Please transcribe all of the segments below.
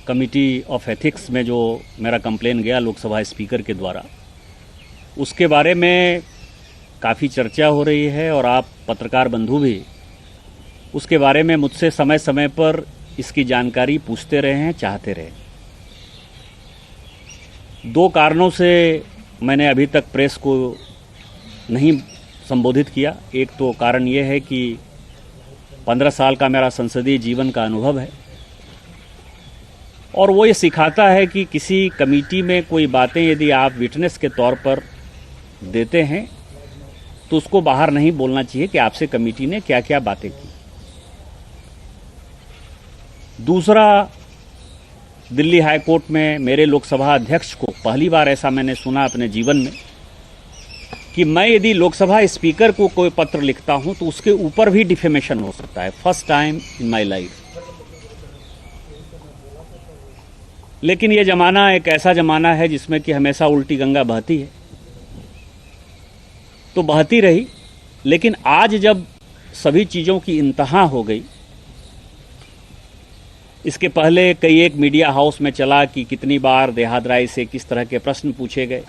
Committee of ethics में जो मेरा कंप्लेन गया लोकसभा स्पीकर के द्वारा, उसके बारे में काफ़ी चर्चा हो रही है और आप पत्रकार बंधु भी उसके बारे में मुझसे समय समय पर इसकी जानकारी पूछते रहे हैं, चाहते रहे। दो कारणों से मैंने अभी तक प्रेस को नहीं संबोधित किया। एक तो कारण ये है कि 15 साल का मेरा संसदीय जीवन का अनुभव है और वो ये सिखाता है कि किसी कमेटी में कोई बातें यदि आप विटनेस के तौर पर देते हैं तो उसको बाहर नहीं बोलना चाहिए कि आपसे कमेटी ने क्या क्या बातें की। दूसरा, दिल्ली हाई कोर्ट में मेरे लोकसभा अध्यक्ष को पहली बार ऐसा मैंने सुना अपने जीवन में कि मैं यदि लोकसभा स्पीकर को कोई पत्र लिखता हूं तो उसके ऊपर भी डिफेमेशन हो सकता है। First time in my life. लेकिन ये जमाना एक ऐसा जमाना है जिसमें कि हमेशा उल्टी गंगा बहती है, तो बहती रही। लेकिन आज जब सभी चीजों की इंतहा हो गई, इसके पहले कई एक मीडिया हाउस में चला कि कितनी बार देहात राय से किस तरह के प्रश्न पूछे गए,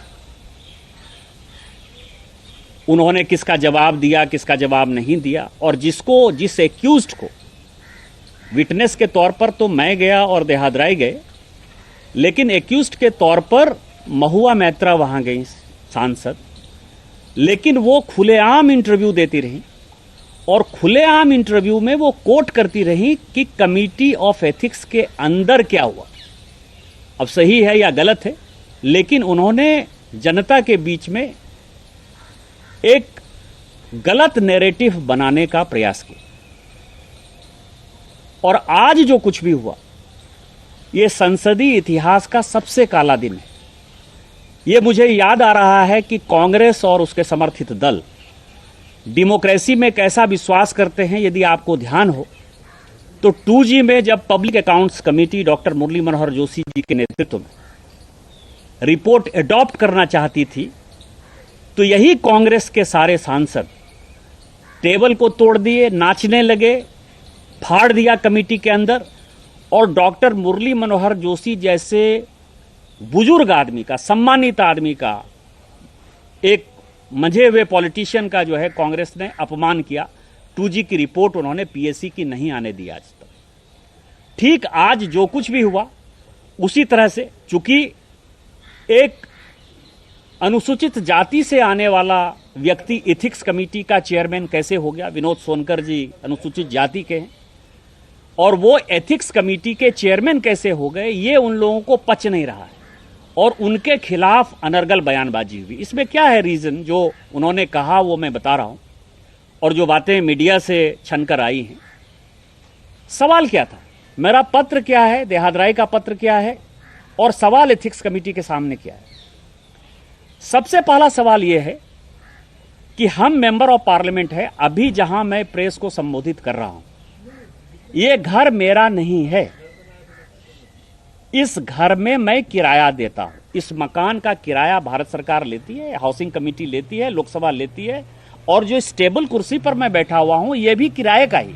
उन्होंने किसका जवाब दिया, किसका जवाब नहीं दिया, और जिस एक्यूज्ड को विटनेस के तौर पर तो मैं गया और देहात राय गए, लेकिन एक्यूज्ड के तौर पर महुआ मैत्रा वहां गई सांसद, लेकिन वो खुलेआम इंटरव्यू देती रही और खुलेआम इंटरव्यू में वो कोट करती रही कि कमिटी ऑफ एथिक्स के अंदर क्या हुआ। अब सही है या गलत है, लेकिन उन्होंने जनता के बीच में एक गलत नैरेटिव बनाने का प्रयास किया। और आज जो कुछ भी हुआ, ये संसदीय इतिहास का सबसे काला दिन है। ये मुझे याद आ रहा है कि कांग्रेस और उसके समर्थित दल डेमोक्रेसी में कैसा विश्वास करते हैं। यदि आपको ध्यान हो तो 2G में जब public accounts committee doctor Murli Manohar Joshi ji के नेतृत्व में रिपोर्ट एडॉप्ट करना चाहती थी, तो यही कांग्रेस के सारे सांसद टेबल को तोड़ दिए, नाचने लगे, फाड़ दिया कमेटी के अंदर, और डॉक्टर मुरली मनोहर जोशी जैसे बुजुर्ग आदमी का, सम्मानित आदमी का, एक मंझे हुए पॉलिटिशियन का जो है कांग्रेस ने अपमान किया। 2G की रिपोर्ट उन्होंने पीएससी की नहीं आने दी आज तक। ठीक आज जो कुछ भी हुआ उसी तरह से, चूंकि एक अनुसूचित जाति से आने वाला व्यक्ति एथिक्स कमेटी का चेयरमैन कैसे हो गया, विनोद सोनकर जी अनुसूचित जाति के हैं, और वो एथिक्स कमेटी के चेयरमैन कैसे हो गए, ये उन लोगों को पच नहीं रहा है और उनके खिलाफ अनर्गल बयानबाजी हुई। इसमें क्या है रीजन, जो उन्होंने कहा वो मैं बता रहा हूं, और जो बातें मीडिया से छनकर आई हैं। सवाल क्या था, मेरा पत्र क्या है, देहात राय का पत्र क्या है, और सवाल एथिक्स कमेटी के सामने क्या है। सबसे पहला सवाल यह है कि हम मेंबर ऑफ पार्लियामेंट है, अभी जहां मैं प्रेस को संबोधित कर रहा हूं, यह घर मेरा नहीं है। इस घर में मैं किराया देता हूं। इस मकान का किराया भारत सरकार लेती है, हाउसिंग कमेटी लेती है, लोकसभा लेती है, और जो इस टेबल कुर्सी पर मैं बैठा हुआ हूं यह भी किराए का ही।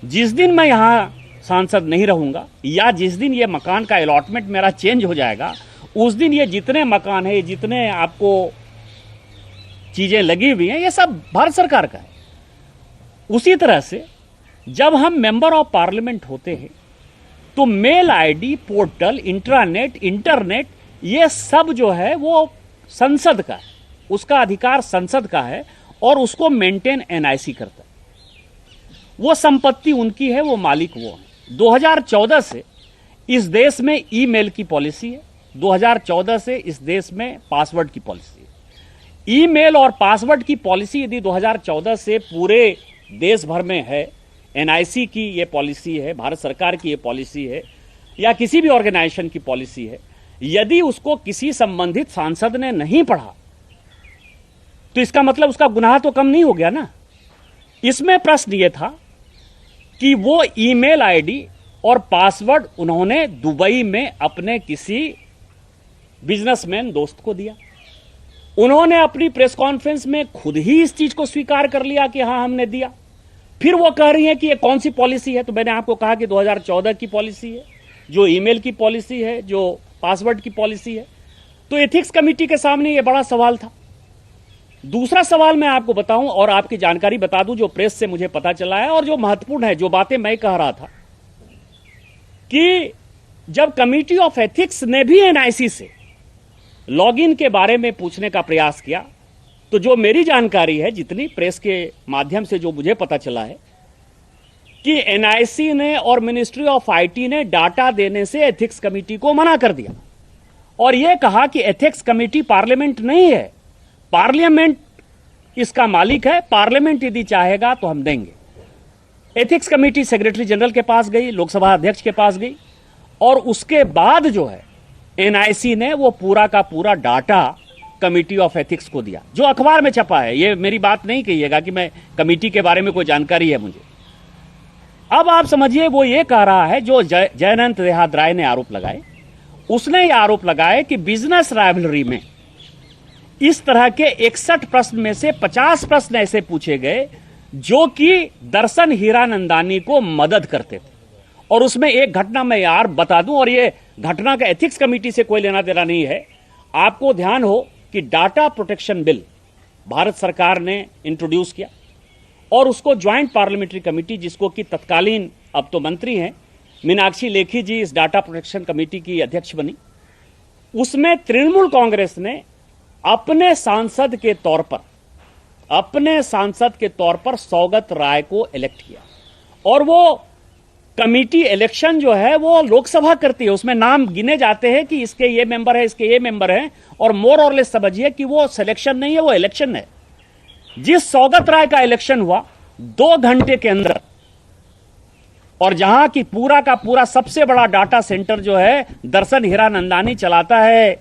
जिस दिन मैं यहां सांसद नहीं रहूंगा या जिस दिन यह मकान का अलॉटमेंट मेरा चेंज हो जाएगा, उस दिन ये जितने मकान है, जितने आपको चीजें लगी हुई हैं, ये सब भारत सरकार का है। उसी तरह से जब हम मेंबर ऑफ पार्लियामेंट होते हैं तो mail ID, portal, intranet, internet, ये सब जो है वो संसद का है, उसका अधिकार संसद का है और उसको मेंटेन एनआईसी करता है। वो संपत्ति उनकी है, वो मालिक वो है। 2014 से इस देश में ईमेल की पॉलिसी है, 2014 से इस देश में पासवर्ड की पॉलिसी है। ईमेल और पासवर्ड की पॉलिसी यदि 2014 से पूरे देश भर में है, एनआईसी की ये पॉलिसी है, भारत सरकार की ये पॉलिसी है, या किसी भी ऑर्गेनाइजेशन की पॉलिसी है, यदि उसको किसी संबंधित सांसद ने नहीं पढ़ा तो इसका मतलब उसका गुनाह तो कम नहीं हो गया ना। इसमें प्रश्न यह था कि वो ईमेल आईडी और पासवर्ड उन्होंने दुबई में अपने किसी बिजनेसमैन दोस्त को दिया। उन्होंने अपनी प्रेस कॉन्फ्रेंस में खुद ही इस चीज को स्वीकार कर लिया कि हां हमने दिया। फिर वो कह रही है कि ये कौन सी पॉलिसी है, तो मैंने आपको कहा कि 2014 की पॉलिसी है। जो ईमेल की पॉलिसी है, जो पासवर्ड की पॉलिसी है। तो एथिक्स कमेटी के सामने यह बड़ा सवाल था। दूसरा सवाल मैं आपको बताऊं और आपकी जानकारी बता दूं, जो प्रेस से मुझे पता चला है और जो महत्वपूर्ण है, जो बातें मैं कह रहा था कि जब कमेटी ऑफ एथिक्स ने भी एनआईसी से लॉगिन के बारे में पूछने का प्रयास किया, तो जो मेरी जानकारी है, जितनी प्रेस के माध्यम से जो मुझे पता चला है, कि एनआईसी ने और मिनिस्ट्री ऑफ आईटी ने डाटा देने से एथिक्स कमेटी को मना कर दिया और यह कहा कि एथिक्स कमेटी पार्लियामेंट नहीं है, पार्लियामेंट इसका मालिक है, पार्लियामेंट यदि चाहेगा तो हम देंगे। एथिक्स कमेटी सेक्रेटरी जनरल के पास गई, लोकसभा अध्यक्ष के पास गई और उसके बाद जो है एनआईसी ने वो पूरा का पूरा डाटा कमेटी ऑफ एथिक्स को दिया, जो अखबार में छपा है। ये मेरी बात नहीं कहिएगा कि मैं कमेटी के बारे में कोई जानकारी है मुझे। अब आप समझिए, वो ये कह रहा है, जो जयंत देहाद्राय ने आरोप लगाए, उसने ये आरोप लगाए कि बिजनेस राइवलरी में इस तरह के 61 प्रश्न में से 50 प्रश्न ऐसे पूछे गए जो कि दर्शन हीरानंदानी को मदद करते थे। और उसमें एक घटना मैं यार बता दूं, और ये घटना का एथिक्स कमेटी से कोई लेना देना नहीं है। आपको ध्यान हो कि डाटा प्रोटेक्शन बिल भारत सरकार ने इंट्रोड्यूस किया और उसको ज्वाइंट पार्लियामेंट्री कमेटी, जिसको कि तत्कालीन अब तो मंत्री हैं मीनाक्षी लेखी जी, इस डाटा प्रोटेक्शन कमेटी की अध्यक्ष बनी। उसमें तृणमूल कांग्रेस ने अपने सांसद के तौर पर सौगत राय को इलेक्ट किया और वो कमेटी इलेक्शन जो है वो लोकसभा करती है। उसमें नाम गिने जाते हैं कि इसके ये मेंबर है, इसके ये मेंबर हैं, और मोर और लेस समझिए कि वो सिलेक्शन नहीं है, वो इलेक्शन है। जिस सौगत राय का इलेक्शन हुआ 2 घंटे के अंदर, और जहां की पूरा का पूरा सबसे बड़ा डाटा सेंटर जो है दर्शन हीरानंदानी चलाता है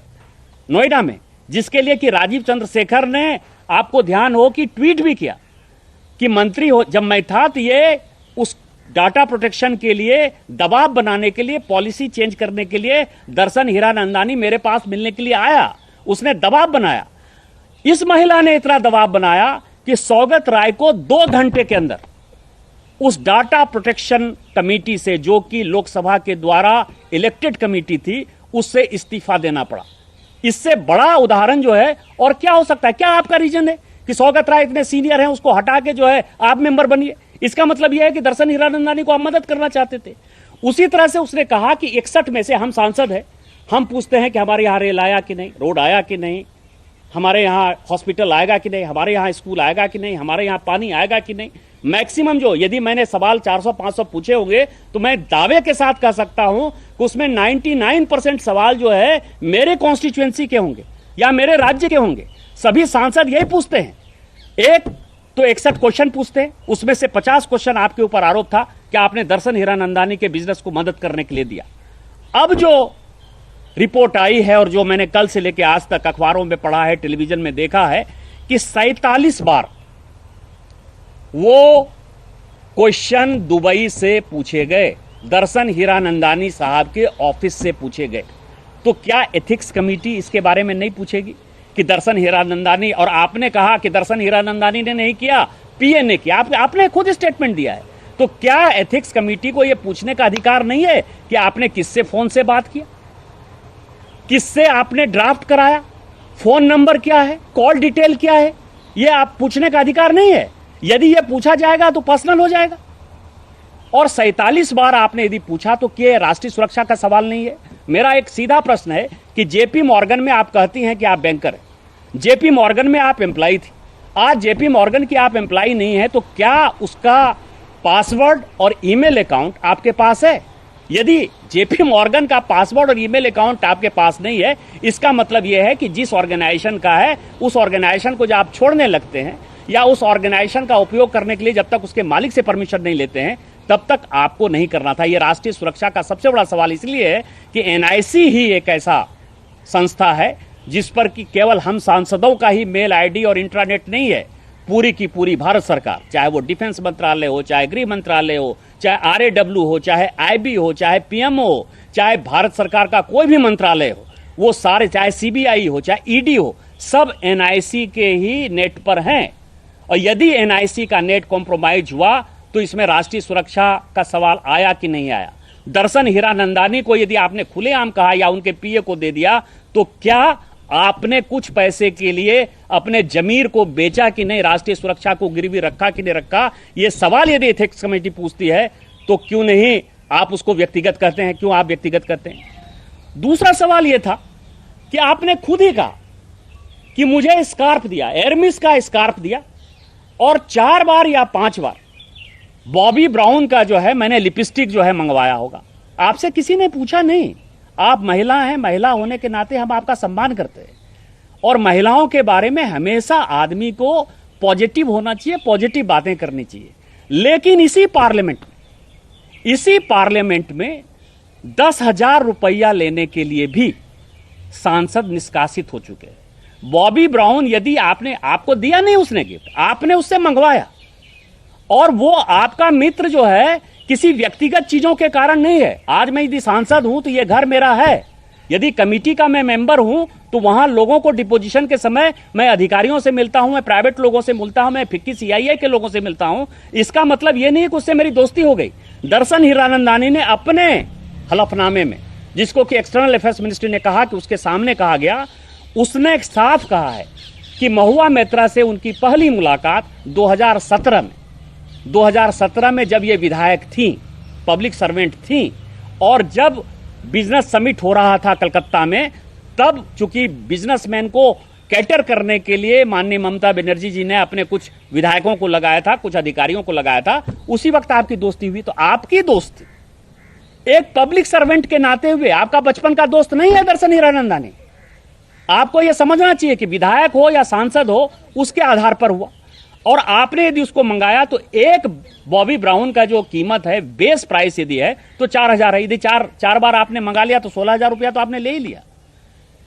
नोएडा में, जिसके लिए कि राजीव चंद्रशेखर ने, आपको ध्यान हो कि ट्वीट भी किया कि मंत्री हो जब मैं था तो ये उस डाटा प्रोटेक्शन के लिए दबाव बनाने के लिए, पॉलिसी चेंज करने के लिए दर्शन हीरानंदानी मेरे पास मिलने के लिए आया, उसने दबाव बनाया। इस महिला ने इतना दबाव बनाया कि सौगत राय को 2 घंटे के अंदर उस डाटा प्रोटेक्शन कमेटी से, जो कि लोकसभा के द्वारा इलेक्टेड कमेटी थी, उससे इस्तीफा देना पड़ा। इससे बड़ा उदाहरण जो है और क्या हो सकता है? क्या आपका रीजन है कि सौगत राय इतने सीनियर हैं, उसको हटा के जो है आप मेंबर बनिए? इसका मतलब यह है कि दर्शन हीरानंदानी को आप मदद करना चाहते थे। उसी तरह से उसने कहा कि 61 में से हम सांसद हैं, हम पूछते हैं कि हमारे यहां रेल आया कि नहीं, रोड आया कि नहीं, हमारे यहां हॉस्पिटल आएगा कि नहीं, हमारे यहां स्कूल आएगा कि नहीं, हमारे यहां पानी आएगा कि नहीं। मैक्सिमम जो, यदि मैंने सवाल 400-500 पूछे होंगे तो मैं दावे के साथ कह सकता हूं कि उसमें 99% सवाल जो है मेरे कॉन्स्टिट्यूएंसी के होंगे या मेरे राज्य के होंगे। सभी सांसद यही पूछते हैं। एक तो 61 क्वेश्चन पूछते हैं, उसमें से 50 क्वेश्चन आपके ऊपर आरोप था कि आपने दर्शन हीरानंदानी के बिजनेस को मदद करने के लिए दिया। अब जो रिपोर्ट आई है और जो मैंने कल से लेकर आज तक अखबारों में पढ़ा है, टेलीविजन में देखा है, कि 47 बार वो क्वेश्चन दुबई से पूछे गए, दर्शन हीरानंदानी साहब के ऑफिस से पूछे गए। तो क्या एथिक्स कमेटी इसके बारे में नहीं पूछेगी कि दर्शन हीरानंदानी, और आपने कहा कि दर्शन हीरानंदानी ने नहीं किया, पीए ने किया, आपने खुद स्टेटमेंट दिया है। तो क्या एथिक्स कमेटी को यह पूछने का अधिकार नहीं है कि आपने किससे फोन से बात किया, किससे आपने ड्राफ्ट कराया, फोन नंबर क्या है, कॉल डिटेल क्या है? यह आप पूछने का अधिकार नहीं है। यदि यह पूछा जाएगा तो पर्सनल हो जाएगा। और 47 बार आपने यदि पूछा तो क्या राष्ट्रीय सुरक्षा का सवाल नहीं है? मेरा एक सीधा प्रश्न है कि जेपी मॉर्गन में आप कहती हैं कि आप बैंकर हैं, जेपी मॉर्गन में आप एम्प्लॉय थी, आज जेपी मॉर्गन की आप एम्प्लॉय नहीं है, तो क्या उसका पासवर्ड और ईमेल अकाउंट आपके पास है? यदि जेपी मॉर्गन का पासवर्ड और ईमेल अकाउंट आपके पास नहीं है, इसका मतलब यह है कि जिस ऑर्गेनाइजेशन का है, उस ऑर्गेनाइजेशन को जब आप छोड़ने लगते हैं या उस ऑर्गेनाइजेशन का उपयोग करने के लिए जब तक उसके मालिक से परमिशन नहीं लेते हैं, तब तक आपको नहीं करना था। यह राष्ट्रीय सुरक्षा का सबसे बड़ा सवाल इसलिए है कि एनआईसी ही एक ऐसा संस्था है जिस पर कि केवल हम सांसदों का ही मेल आईडी और इंट्रानेट नहीं है, पूरी की पूरी भारत सरकार, चाहे वो डिफेंस मंत्रालय हो, चाहे गृह मंत्रालय हो, चाहे आरएडब्ल्यू हो, चाहे आईबी हो, चाहे पीएमओ हो, चाहे भारत सरकार का कोई भी मंत्रालय हो, वो सारे, चाहे सीबीआई हो, चाहे ईडी हो, सब एनआईसी के ही नेट पर हैं। और यदि एनआईसी का नेट कॉम्प्रोमाइज हुआ तो इसमें राष्ट्रीय सुरक्षा का सवाल आया कि नहीं आया? दर्शन हीरानंदानी को यदि आपने खुलेआम कहा या उनके पीए को दे दिया, तो क्या आपने कुछ पैसे के लिए अपने जमीर को बेचा कि नहीं, राष्ट्रीय सुरक्षा को गिरवी रखा कि नहीं रखा? यह सवाल यदि एथिक्स कमेटी पूछती है तो क्यों नहीं आप उसको व्यक्तिगत करते हैं? क्यों आप व्यक्तिगत करते हैं? दूसरा सवाल यह था कि आपने खुद ही कहा कि मुझे स्कार्फ दिया, एरमिस का स्कार्फ दिया, और 4 बार या 5 बार बॉबी ब्राउन का जो है मैंने लिपस्टिक जो है मंगवाया होगा। आपसे किसी ने पूछा नहीं। आप महिला हैं, महिला होने के नाते हम आपका सम्मान करते हैं, और महिलाओं के बारे में हमेशा आदमी को पॉजिटिव होना चाहिए, पॉजिटिव बातें करनी चाहिए। लेकिन इसी पार्लियामेंट में 10,000 रुपया लेने के लिए भी सांसद निष्कासित हो चुके हैं। बॉबी ब्राउन यदि आपको दिया नहीं उसने गिफ्ट, आपने उससे मंगवाया, और वो आपका मित्र जो है किसी व्यक्तिगत चीजों के कारण नहीं है। आज मैं यदि सांसद हूं तो ये घर मेरा है, यदि कमेटी का मैं मेंबर हूं तो वहां लोगों को डिपोजिशन के समय मैं अधिकारियों से मिलता हूं, मैं प्राइवेट लोगों से मिलता हूं, मैं फिक्की सीआईआई के लोगों से मिलता हूं। इसका मतलब यह नहीं कि उससे मेरी दोस्ती हो गई। दर्शन हीरानंदानी ने अपने हलफनामे में, जिसको कि एक्सटर्नल अफेयर्स मिनिस्ट्री ने कहा कि उसके सामने कहा गया, उसने साफ कहा है कि महुआ मैत्रा से उनकी पहली मुलाकात 2017 में जब ये विधायक थी, पब्लिक सर्वेंट थी, और जब बिजनेस समिट हो रहा था कलकत्ता में, तब चूंकि बिजनेसमैन को कैटर करने के लिए माननीय ममता बनर्जी जी ने अपने कुछ विधायकों को लगाया था, कुछ अधिकारियों को लगाया था, उसी वक्त आपकी दोस्ती हुई। तो आपकी दोस्ती एक पब्लिक सर्वेंट के नाते हुए, आपका बचपन का दोस्त नहीं है दर्शन हीरानंदानी। आपको यह समझना चाहिए कि विधायक हो या सांसद हो, उसके आधार पर हुआ, और आपने यदि उसको मंगाया तो एक बॉबी ब्राउन का जो कीमत है, बेस प्राइस यदि है तो 4,000 है। यदि चार बार आपने मंगा लिया तो 16,000 रुपया तो आपने ले ही लिया,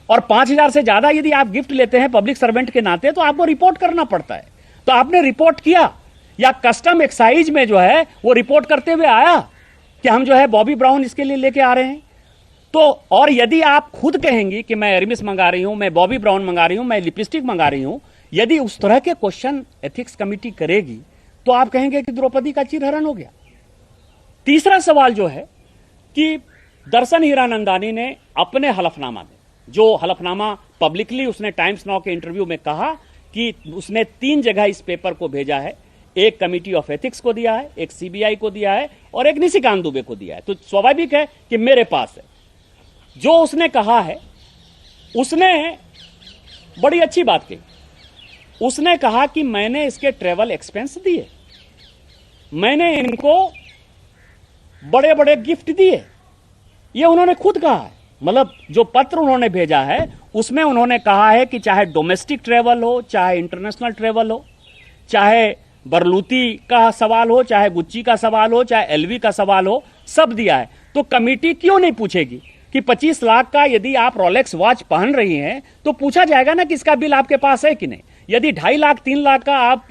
और 5,000 से ज्यादा यदि आप गिफ्ट लेते हैं पब्लिक सर्वेंट के नाते तो आपको रिपोर्ट करना पड़ता है। तो आपने रिपोर्ट किया, या कस्टम एक्साइज में जो है वो रिपोर्ट करते हुए आया कि हम जो है बॉबी ब्राउन इसके लिए लेके आ रहे हैं? तो और यदि आप खुद कहेंगी कि मैं एरमिस मंगा रही हूं, मैं बॉबी ब्राउन मंगा रही हूं, मैं लिपस्टिक मंगा रही हूं, यदि उस तरह के क्वेश्चन एथिक्स कमेटी करेगी तो आप कहेंगे कि द्रौपदी का चिरहरण हो गया। तीसरा सवाल जो है कि दर्शन हीरानंदानी ने अपने हलफनामा में, जो हलफनामा पब्लिकली उसने टाइम्स नाउ के इंटरव्यू में कहा कि उसने 3 जगह इस पेपर को भेजा है, एक कमिटी ऑफ एथिक्स को दिया है, एक सीबीआई को दिया है, और एक निशिकांत दुबे को दिया है। तो स्वाभाविक है कि मेरे पास है। जो उसने कहा है, उसने बड़ी अच्छी बात कही। उसने कहा कि मैंने इसके ट्रेवल एक्सपेंस दिए, मैंने इनको बड़े बड़े गिफ्ट दिए, ये उन्होंने खुद कहा है। मतलब जो पत्र उन्होंने भेजा है उसमें उन्होंने कहा है कि चाहे डोमेस्टिक ट्रेवल हो, चाहे इंटरनेशनल ट्रेवल हो, चाहे बरलूती का सवाल हो, चाहे गुच्ची का सवाल हो, चाहे एलवी का सवाल हो, सब दिया है। तो कमेटी क्यों नहीं पूछेगी कि 25 लाख का यदि आप रोलेक्स वॉच पहन रही हैं तो पूछा जाएगा ना कि इसका बिल आपके पास है कि नहीं। यदि 2.5 लाख 3 लाख का आप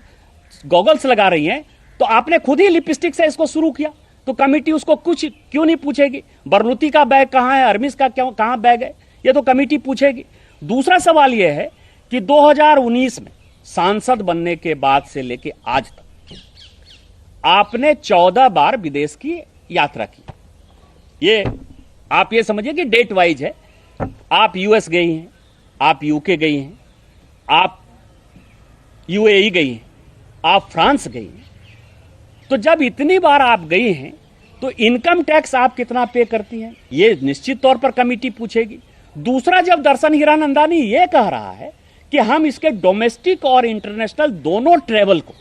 गॉगल्स लगा रही हैं तो आपने खुद ही लिपस्टिक से इसको शुरू किया, तो कमेटी उसको कुछ क्यों नहीं पूछेगी? बरलूती का बैग कहां है, अरमिस का कहां बैग है, ये तो कमेटी पूछेगी। दूसरा सवाल यह है कि 2019 में सांसद बनने के बाद से लेके आज तक आपने 14 बार विदेश की यात्रा की। ये आप ये समझिए कि डेट वाइज है। आप यूएस गई हैं, आप यूके गई हैं, आप यूएई गई हैं, आप फ्रांस गई हैं। तो जब इतनी बार आप गई हैं तो इनकम टैक्स आप कितना पे करती हैं, ये निश्चित तौर पर कमेटी पूछेगी। दूसरा, जब दर्शन हीरानंदानी ये कह रहा है कि हम इसके डोमेस्टिक और इंटरनेशनल दोनों ट्रेवल को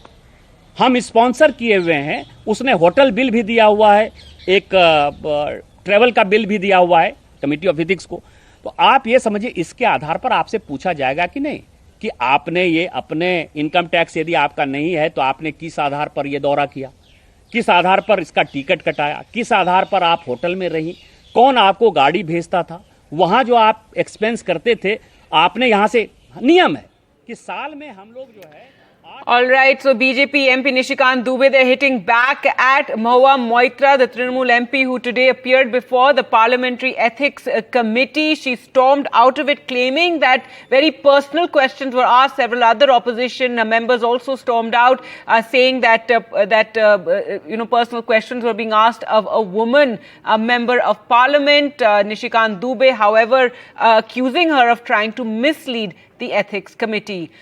हम स्पॉन्सर किए हुए हैं, उसने होटल बिल भी दिया हुआ है, एक ट्रेवल का बिल भी दिया हुआ है कमेटी ऑफ एथिक्स को, तो आप ये समझिए इसके आधार पर आपसे पूछा जाएगा कि नहीं कि आपने ये अपने इनकम टैक्स यदि आपका नहीं है तो आपने किस आधार पर ये दौरा किया, किस आधार पर इसका टिकट कटाया, किस आधार पर आप होटल में रही, कौन आपको गाड़ी भेजता था, वहां जो आप एक्सपेंस करते थे, आपने यहां से, नियम है कि साल में हम लोग जो है All right, so BJP MP Nishikant Dubey, they're hitting back at Mahua Moitra, the Trinamool MP, who today appeared before the Parliamentary Ethics Committee. She stormed out of it, claiming that very personal questions were asked. Several other opposition members also stormed out, saying that personal questions were being asked of a woman, a member of Parliament. Nishikant Dubey, however, accusing her of trying to mislead the Ethics Committee.